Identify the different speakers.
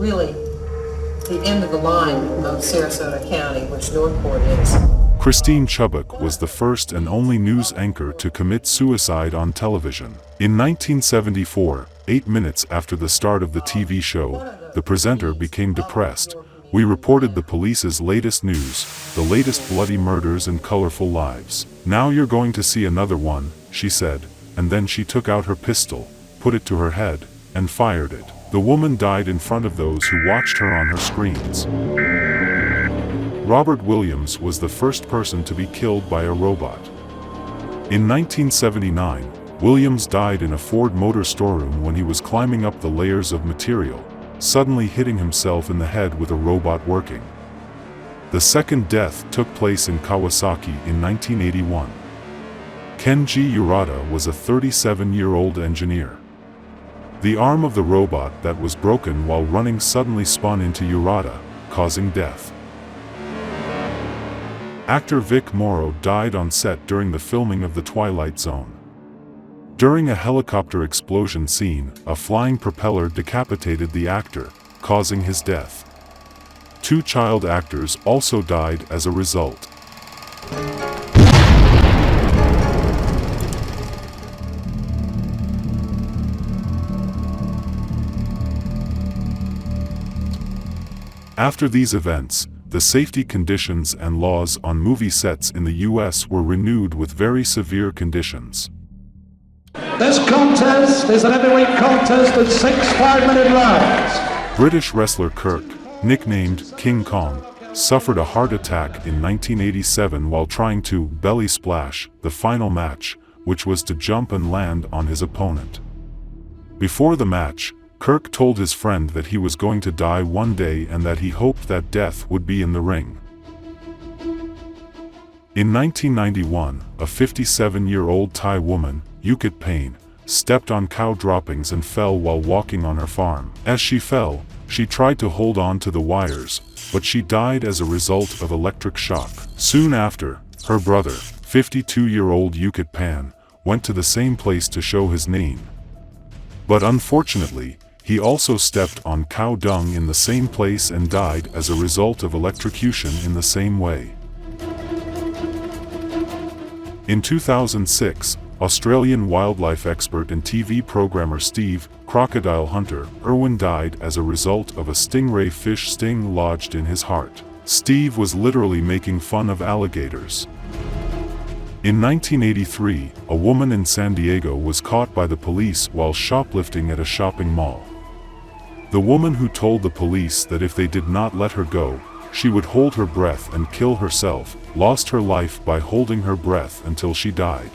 Speaker 1: really the end of the line of Sarasota County, which Northport is.
Speaker 2: Christine Chubbuck was the first and only news anchor to commit suicide on television. In 1974, 8 minutes after the start of the TV show, the presenter became depressed. We reported the police's latest news, the latest bloody murders and colorful lives. Now you're going to see another one, she said, and then she took out her pistol, put it to her head, and fired it. The woman died in front of those who watched her on her screens. Robert Williams was the first person to be killed by a robot. In 1979, Williams died in a Ford Motor storeroom when he was climbing up the layers of material, suddenly hitting himself in the head with a robot working. The second death took place in Kawasaki in 1981. Kenji Urata was a 37-year-old engineer. The arm of the robot that was broken while running suddenly spun into Urata, causing death. Actor Vic Morrow died on set during the filming of The Twilight Zone. During a helicopter explosion scene, a flying propeller decapitated the actor, causing his death. 2 child actors also died as a result. After these events, the safety conditions and laws on movie sets in the U.S. were renewed with very severe conditions.
Speaker 3: This contest is an heavyweight contest of 6 5-minute rounds.
Speaker 2: British wrestler Kirk, nicknamed King Kong, suffered a heart attack in 1987 while trying to belly splash the final match, which was to jump and land on his opponent. Before the match, Kirk told his friend that he was going to die one day and that he hoped that death would be in the ring. In 1991, a 57-year-old Thai woman, Yukit Payne, stepped on cow droppings and fell while walking on her farm. As she fell, she tried to hold on to the wires, but she died as a result of electric shock. Soon after, her brother, 52-year-old Yukit Pan, went to the same place to show his name. But unfortunately, he also stepped on cow dung in the same place and died as a result of electrocution in the same way. In 2006, Australian wildlife expert and TV programmer Steve, crocodile hunter, Irwin died as a result of a stingray fish sting lodged in his heart. Steve was literally making fun of alligators. In 1983, a woman in San Diego was caught by the police while shoplifting at a shopping mall. The woman, who told the police that if they did not let her go, she would hold her breath and kill herself, lost her life by holding her breath until she died.